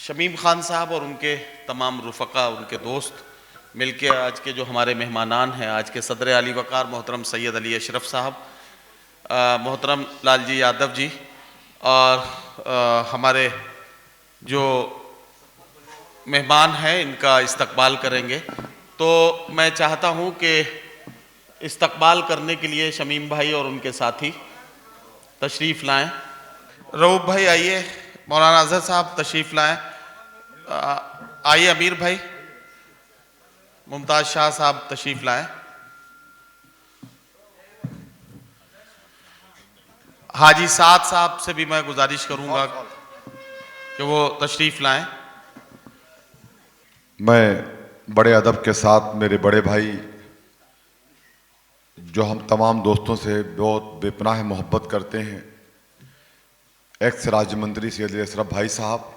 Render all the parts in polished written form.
शमीम खान साहब और उनके तमाम रुफ़क़ा, उनके दोस्त मिलके आज के जो हमारे मेहमानान हैं, आज के सदर आली वक़ार मोहतरम सैयद अली अशरफ साहब, मोहतरम लालजी यादव जी और हमारे जो मेहमान हैं इनका इस्तकबाल करेंगे। तो मैं चाहता हूँ कि इस्तकबाल करने के लिए शमीम भाई और उनके साथी तशरीफ़ लाएं। रऊफ़ भाई आइए, मौलाना अज़हर साहब तशरीफ़ लाएं, आइए अमीर भाई, मुमताज़ शाह साहब तशरीफ़ लाएं, हाजी साद साहब से भी मैं गुजारिश करूंगा कि वो तशरीफ़ लाएं। मैं बड़े अदब के साथ मेरे बड़े भाई जो हम तमाम दोस्तों से बहुत बेपनाह मोहब्बत करते हैं, एक्स राज्य मंत्री सैयद अली अशरफ भाई साहब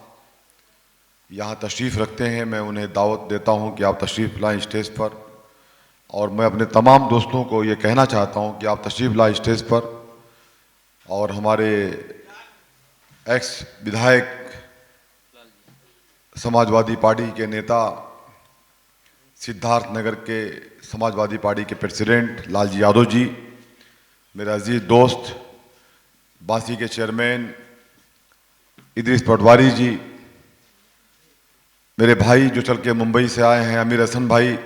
यहाँ तशरीफ़ रखते हैं। मैं उन्हें दावत देता हूँ कि आप तशरीफ़ लाएं स्टेज पर, और मैं अपने तमाम दोस्तों को ये कहना चाहता हूँ कि आप तशरीफ़ लाएं स्टेज पर। और हमारे एक्स विधायक समाजवादी पार्टी के नेता, सिद्धार्थ नगर के समाजवादी पार्टी के प्रेसिडेंट लालजी यादव जी, मेरे अजीज दोस्त बांसी के चेयरमैन इदरीस पटवारी जी, मेरे भाई जो चल के मुंबई से आए हैं अमीर हसन भाई,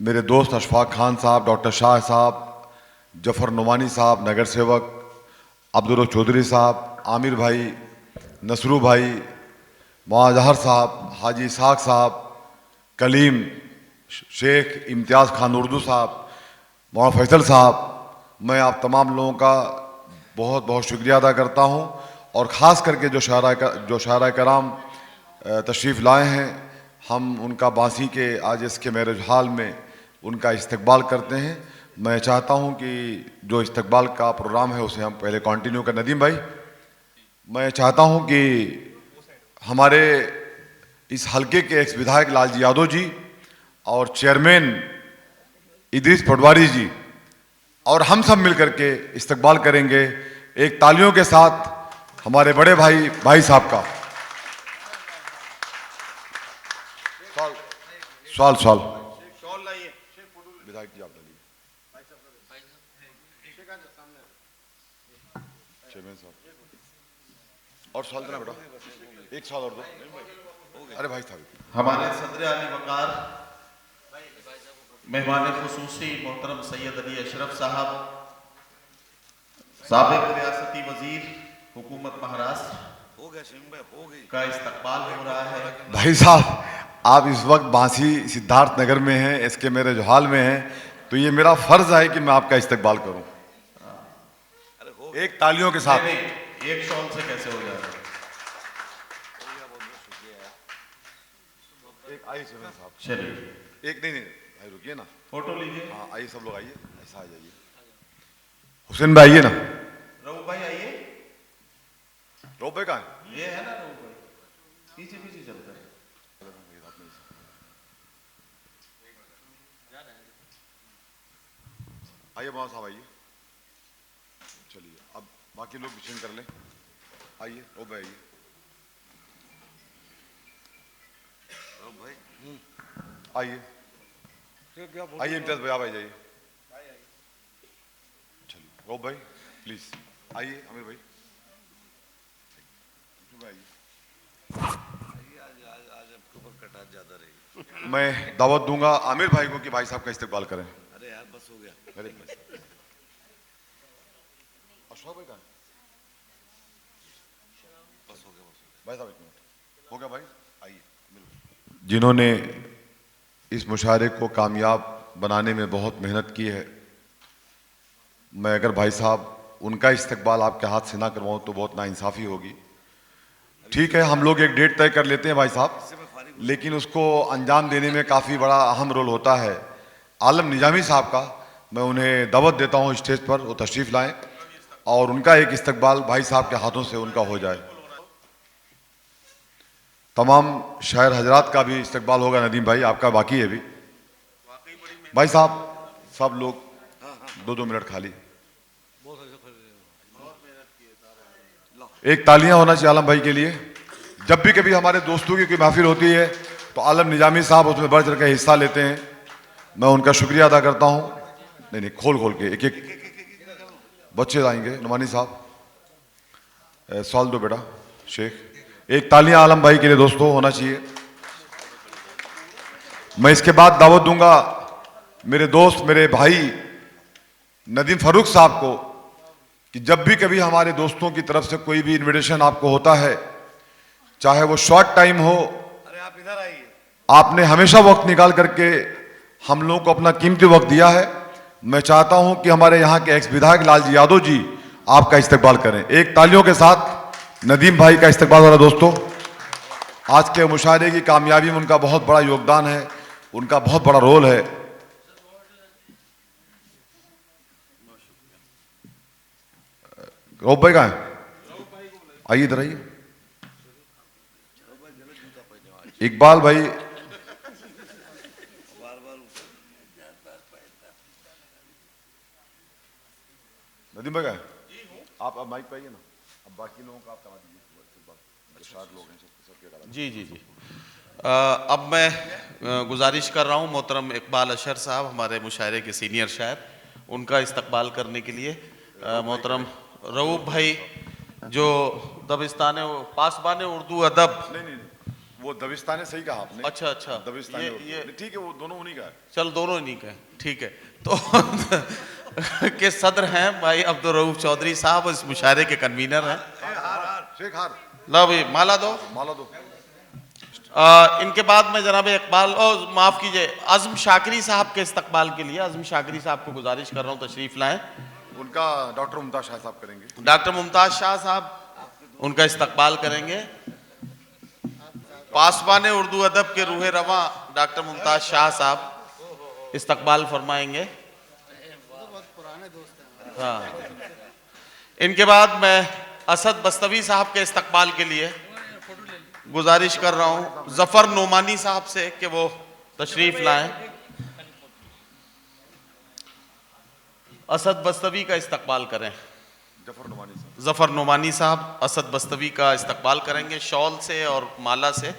मेरे दोस्त अशफाक खान साहब, डॉक्टर शाह साहब, जफर नुमानी साहब नगर सेवक, अब्दुल चौधरी साहब, आमिर भाई, नसरू भाई, मौजहर साहब, हाजी इसाक साहब, कलीम शेख, इम्तियाज़ खान उर्दू साहब, मौलाना फैसल साहब, मैं आप तमाम लोगों का बहुत बहुत शुक्रिया अदा करता हूँ। और ख़ास करके जो शायरा कराम तशरीफ़ लाए हैं, हम उनका बांसी के आज इसके मैरिज हॉल में उनका इस्तकबाल करते हैं। मैं चाहता हूं कि जो इस्तकबाल का प्रोग्राम है उसे हम पहले कंटिन्यू करें। नदीम भाई, मैं चाहता हूं कि हमारे इस हलके के एक्स विधायक लालजी यादव जी और चेयरमैन इदरीस पटवारी जी और हम सब मिलकर के इस्तकबाल करेंगे एक तालियों के साथ हमारे बड़े भाई साहब का। सवाल विधायक जी आप डालिए, चेयरमैन साहब, और सवाल देना बेटा, एक सवाल और दो। अरे भाई साहब, हमारे सदर आली वक़ार मेहमान खुसूसी मोहतरम सैयद अली अशरफ साहब, साबिक़ रियासती वज़ीर हुकूमत महाराष्ट्र का इस्तकबाल हो रहा है। भाई साहब आप इस वक्त बांसी सिद्धार्थ नगर में हैं, इसके मैरिज हॉल में हैं, तो ये मेरा फर्ज है कि मैं आपका इस्तकबाल करूं एक तालियों के साथ। नहीं, एक शॉल से कैसे हो जाएगा? एक आइए चेयरमैन साहब, चलिए एक नहीं भाई रुकिए ना, फोटो लीजिए। हाँ आइए सब लोग आइए, ऐसा आ जाइए। हुसैन भाई आइए ना। रऊफ़ भाई आइए, रऊफ़ भाई कहाँ है? ये है ना रऊफ़ भाई, पीछे पीछे चलता है। आइए मौलाना साहब आइए, चलिए अब बाकी लोग विचरण कर लें। आइए रऊफ़ भाई आइए, आइए इम्तियाज़ भाई आप आ जाइए। चलिए रऊफ़ भाई प्लीज आइए, आमिर भाई मैं दावत दूंगा आमिर भाई को कि भाई साहब का इस्तकबाल करें। अरे यार बस हो गया। अरे अशोक भाई कहाँ? बस हो गया भाई साहब एक मिनट हो गया भाई, आइए। जिन्होंने इस मुशायरे को कामयाब बनाने में बहुत मेहनत की है, मैं अगर भाई साहब उनका इस्तकबाल आपके हाथ से ना करवाऊं तो बहुत नाइंसाफ़ी होगी। ठीक है, हम लोग एक डेट तय कर लेते हैं भाई साहब, लेकिन उसको अंजाम देने में काफ़ी बड़ा अहम रोल होता है आलम निजामी साहब का। मैं उन्हें दावत देता हूं स्टेज पर, वो तशरीफ़ लाएं और उनका एक इस्तकबाल भाई साहब के हाथों से उनका हो जाए। तमाम शायर हजरात का भी इस्तकबाल होगा। नदीम भाई आपका बाकी है भी। भाई साहब सब लोग 2-2 मिनट खाली, एक तालियां होना चाहिए आलम भाई के लिए। जब भी कभी हमारे दोस्तों की कोई महफिल होती है तो आलम निजामी साहब उसमें बढ़ चढ़ के हिस्सा लेते हैं। मैं उनका शुक्रिया अदा करता हूँ। नहीं, खोल खोल के एक एक बच्चे आएंगे। नुमानी साहब सवाल दो बेटा। शेख एक तालियां आलम भाई के लिए दोस्तों होना चाहिए। मैं इसके बाद दावत दूंगा मेरे दोस्त मेरे भाई नदीम फारूक साहब को कि जब भी कभी हमारे दोस्तों की तरफ से कोई भी इनविटेशन आपको होता है, चाहे वो शॉर्ट टाइम हो, अरे आप इधर आइए। आपने हमेशा वक्त निकाल करके हम लोगों को अपना कीमती वक्त दिया है। मैं चाहता हूं कि हमारे यहाँ के एक्स विधायक लालजी यादव जी आपका इस्तकबाल करें। एक तालियों के साथ नदीम भाई का इस्तकबाल हो रहा दोस्तों। आज के मुशायरे की कामयाबी में उनका बहुत बड़ा योगदान है, उनका बहुत बड़ा रोल है। रऊफ भाई कहाँ है? आइए इधर आइए। इकबाल भाई नदीम भाई कहाँ है? आप अब माइक पे आइए ना। अब बाकी लोगों का आप करा दीजिए। लोग हैं सबके करा। जी जी जी। अब मैं गुजारिश कर रहा हूँ मोहतरम इकबाल अशर साहब, हमारे मुशायरे के सीनियर शायर, उनका इस्तकबाल करने के लिए मोहतरम रऊफ भाई जो दबिस्तान पासबान उर्दू अदब। नहीं, वो दबिस्तान सही कहा आपने। अच्छा अच्छा, दबिस्तान ये ठीक है, वो दोनों उन्हीं का है। चल दोनों नहीं कहें, ठीक है। तो के सदर हैं भाई अब्दुल रऊफ चौधरी साहब, इस मुशायरे के कन्वीनर हैं। शेख हार ला भाई माला दो। माला दो। इनके बाद में जनाब इकबाल और माफ कीजिए आजम शाकरी साहब के इस्तकबाल के लिए आजम शाकरी साहब को गुजारिश कर रहा हूँ तशरीफ लाएं। उनका डॉक्टर मुमताज शाह साहब करेंगे। डॉक्टर मुमताज शाह साहब उनका इस्तकबाल करेंगे। पासबान उर्दू अदब के रूहे रवा डॉक्टर मुमताज शाह साहब इस्तकबाल फरमाएंगे। हाँ, इनके बाद मैं असद बस्तवी साहब के इस्तकबाल के लिए गुजारिश कर रहा हूं जफर नोमानी साहब से कि वो तशरीफ लाएं। असद बस्तवी का इस्तकबाल करें। जफर नोमानी साहब असद बस्तवी का इस्तकबाल करेंगे शॉल से और माला से।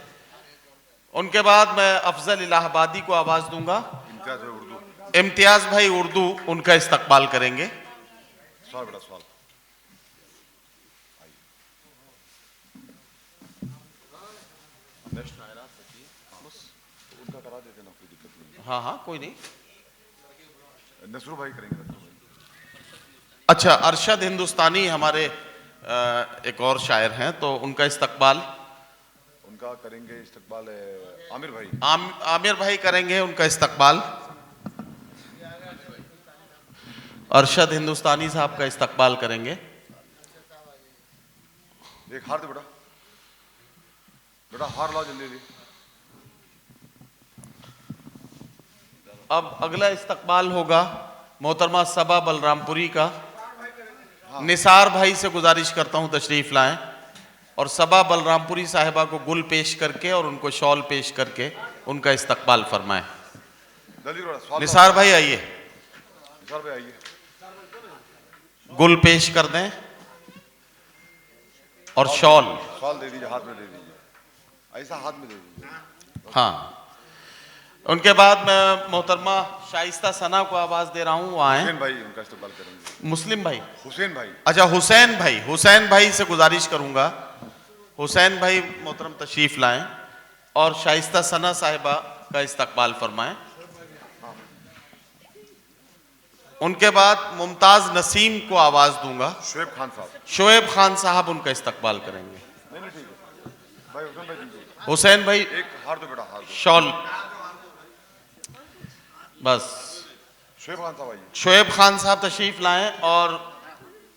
उनके बाद मैं अफजल इलाहाबादी को आवाज दूंगा। इम्तियाज भाई उर्दू उनका इस्तकबाल करेंगे। सवाल हाँ हाँ कोई नहीं। नसरू भाई करेंगे। अच्छा, अरशद हिंदुस्तानी हमारे एक और शायर हैं, तो उनका इस्तकबाल उनका करेंगे। इस्तकबाल आमिर भाई आमिर भाई करेंगे उनका इस्तकबाल। अरशद हिंदुस्तानी साहब का इस्तकबाल करेंगे। एक हार दे बेटा, बेटा हार लाओ जल्दी। अब अगला इस्तकबाल होगा मोहतरमा सबा बलरामपुरी का। निसार भाई से गुजारिश करता हूं तशरीफ लाएं और सबा बलरामपुरी साहिबा को गुल पेश करके और उनको शॉल पेश करके उनका इस्तकबाल फरमाएं। निसार भाई आइए। निसार भाई आइए। गुल पेश कर दें और शॉल दे दीजिए, हाथ में दे दीजिए, ऐसा हाथ में दे दीजिए। हाँ, उनके बाद मैं मोहतरमा शाइस्ता सना को आवाज दे रहा हूँ, वो आए। हुसैन भाई उनका इस्तकबाल करेंगे। मुस्लिम भाई, हुसैन भाई, अच्छा हुसैन भाई से गुजारिश करूंगा हुसैन भाई मोहतरम तशरीफ लाएं और शाइस्ता सना साहिबा का इस्तकबाल फरमाएं। उनके बाद मुमताज नसीम को आवाज दूंगा। शोएब खान साहब उनका इस्तकबाल करेंगे। हुसैन भाई एक हार दो बेटा, हार दो। शॉल बस। शोएब खान साहब तशरीफ लाएं और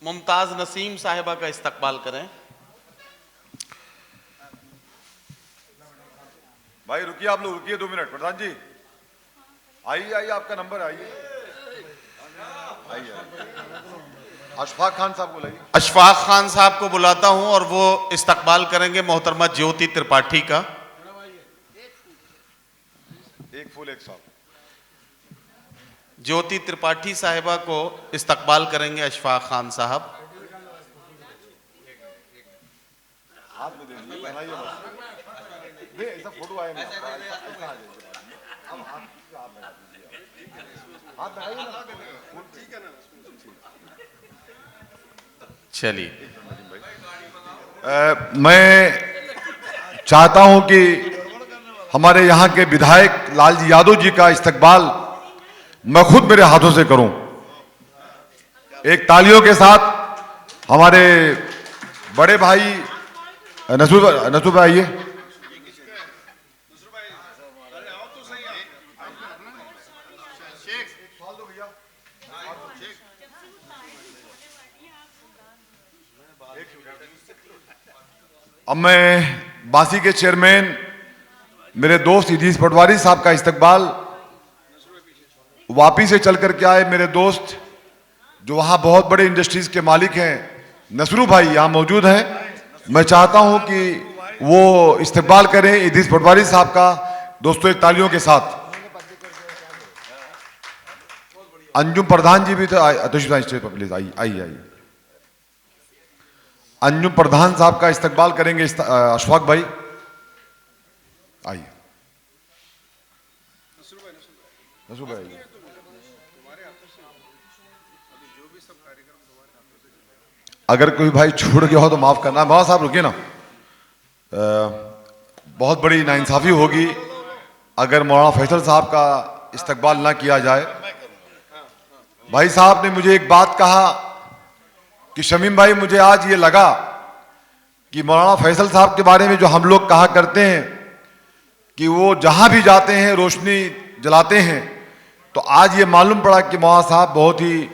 मुमताज नसीम साहिबा का इस्तकबाल करें। भाई रुकिए, आप लोग रुकिए 2 मिनट। प्रधान जी आइए, आइए आपका नंबर, आइए आइए। अशफाक खान साहब को लाइए। अशफाक खान साहब को बुलाता हूं और वो इस्तकबाल करेंगे मोहतरमा ज्योति त्रिपाठी का। एक फूल एक साहब। ज्योति त्रिपाठी साहिबा को इस्तकबाल करेंगे अशफाक खान साहब। हाथ में दे दीजिए, बनाइए बस। नहीं ऐसा फोटो आया नहीं आपका, ऐसा आ जाएगा। अब हाथ लगा दीजिए, हाथ लगाइए ना। ठीक है ना। चलिए, मैं चाहता हूं कि हमारे यहाँ के विधायक लालजी यादव जी का इस्तकबाल मैं खुद मेरे हाथों से करूं। एक तालियों के साथ हमारे बड़े भाई नसूर भाई आइए। अब मैं बासी के चेयरमैन मेरे दोस्त इदरीस पटवारी साहब का इस्तकबाल वापी से चल करके आए मेरे दोस्त जो वहां बहुत बड़े इंडस्ट्रीज के मालिक हैं नसरू भाई यहां मौजूद हैं। मैं चाहता हूं कि वो इस्तकबाल करें इदरीस पटवारी साहब का। दोस्तों एक तालियों के साथ। अंजुम प्रधान जी भी थे, स्टेज पर प्लीज आइए आइए आइए। अंजुम प्रधान साहब का इस्तकबाल करेंगे अशफाक भाई, आइए। नसरू भाई आइए। अगर कोई भाई छूट गया हो तो माफ करना। बाबा साहब रुकिए ना, बहुत बड़ी नाइंसाफी होगी अगर मौलाना फैसल साहब का इस्तकबाल ना किया जाए। भाई साहब ने मुझे एक बात कहा कि शमीम भाई मुझे आज ये लगा कि मौलाना फैसल साहब के बारे में जो हम लोग कहा करते हैं कि वो जहां भी जाते हैं रोशनी जलाते हैं, तो आज ये मालूम पड़ा कि मौलाना साहब बहुत ही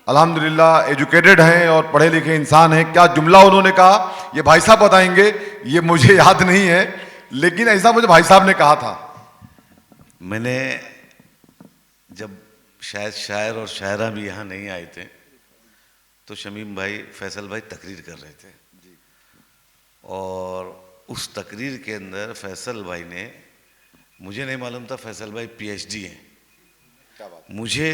अल्हम्दुलिल्लाह एजुकेटेड हैं और पढ़े लिखे इंसान हैं। क्या जुमला उन्होंने कहा ये भाई साहब बताएंगे, ये मुझे याद नहीं है, लेकिन ऐसा मुझे भाई साहब ने कहा था। मैंने जब शायद शायर और शायरा भी यहाँ नहीं आए थे तो शमीम भाई फैसल भाई तकरीर कर रहे थे और उस तकरीर के अंदर फैसल भाई ने, मुझे नहीं मालूम था फैसल भाई पीएचडी हैं। मुझे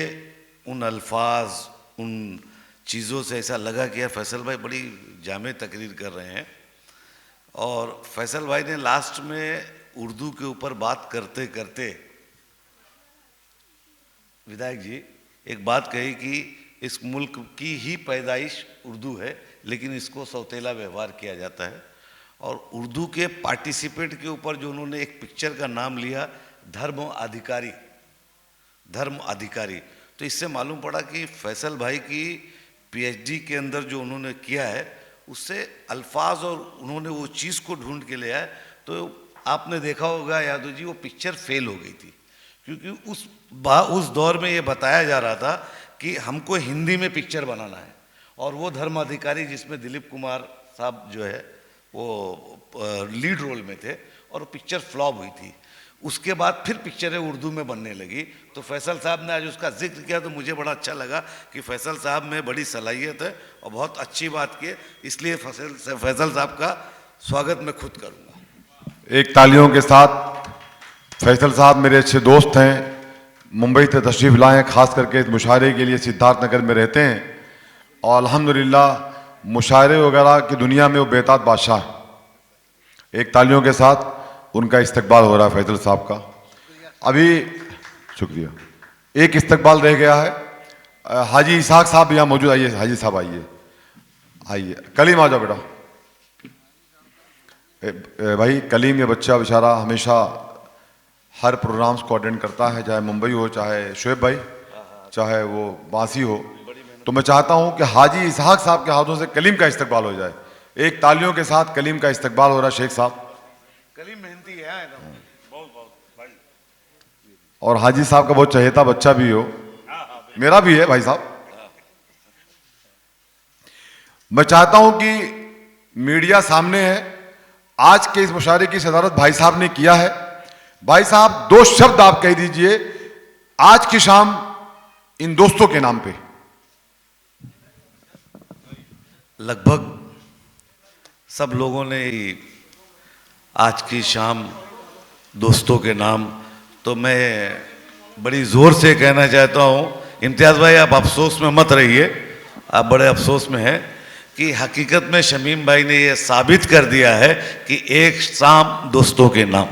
उन अल्फाज उन चीज़ों से ऐसा लगा कि यार फैसल भाई बड़ी जामे तकरीर कर रहे हैं। और फैसल भाई ने लास्ट में उर्दू के ऊपर बात करते करते विधायक जी एक बात कही कि इस मुल्क की ही पैदाइश उर्दू है लेकिन इसको सौतेला व्यवहार किया जाता है। और उर्दू के पार्टिसिपेट के ऊपर जो उन्होंने एक पिक्चर का नाम लिया धर्म अधिकारी, धर्म अधिकारी, तो इससे मालूम पड़ा कि फैसल भाई की पीएचडी के अंदर जो उन्होंने किया है उससे अल्फाज और उन्होंने वो चीज़ को ढूंढ के ले आए। तो आपने देखा होगा यादव जी वो पिक्चर फेल हो गई थी क्योंकि उस दौर में ये बताया जा रहा था कि हमको हिंदी में पिक्चर बनाना है और वो धर्म अधिकारी जिसमें दिलीप कुमार साहब जो है वो लीड रोल में थे और वो पिक्चर फ्लॉप हुई थी। उसके बाद फिर पिक्चरें उर्दू में बनने लगी। तो फैसल साहब ने आज उसका जिक्र किया तो मुझे बड़ा अच्छा लगा कि फैसल साहब में बड़ी सलाहियत है और बहुत अच्छी बात की, इसलिए फैसल साहब का स्वागत मैं खुद करूँगा। एक तालियों के साथ। फैसल साहब मेरे अच्छे दोस्त हैं, मुंबई से तशरीफ़ लाए हैं, ख़ास करके इस मुशायरे के लिए सिद्धार्थ नगर में रहते हैं और अल्हम्दुलिल्लाह मुशायरे वगैरह की दुनिया में वो बेताज बादशाह है। एक तालियों के साथ उनका इस्तकबाल हो रहा है फैसल साहब का। अभी शुक्रिया। एक इस्तकबाल रह गया है, हाजी इसाक साहब यहाँ मौजूद। आइए हाजी साहब, आइए आइए। कलीम आ जाओ बेटा। भाई कलीम ये बच्चा बेचारा हमेशा हर प्रोग्राम्स को अटेंड करता है, चाहे मुंबई हो, चाहे शुएब भाई, चाहे वो बासी हो। तो मैं चाहता हूं कि हाजी इसहाक साहब के हाथों से कलीम का इस्तकबाल हो जाए। एक तालियों के साथ कलीम का इस्तकबाल हो रहा है। शेख साहब कलीम मेहनती है बहुत भाई। और हाजी साहब का बहुत चहेता बच्चा भी हो, मेरा भी है भाई साहब। मैं चाहता हूं कि मीडिया सामने है, आज के इस मुशायरे की सदारत भाई साहब ने किया है। भाई साहब दो शब्द आप कह दीजिए आज की शाम इन दोस्तों के नाम पे। लगभग सब लोगों ने आज की शाम दोस्तों के नाम, तो मैं बड़ी ज़ोर से कहना चाहता हूँ इम्तियाज़ भाई आप अफसोस में मत रहिए, आप बड़े अफसोस में हैं कि हकीकत में शमीम भाई ने ये साबित कर दिया है कि एक शाम दोस्तों के नाम।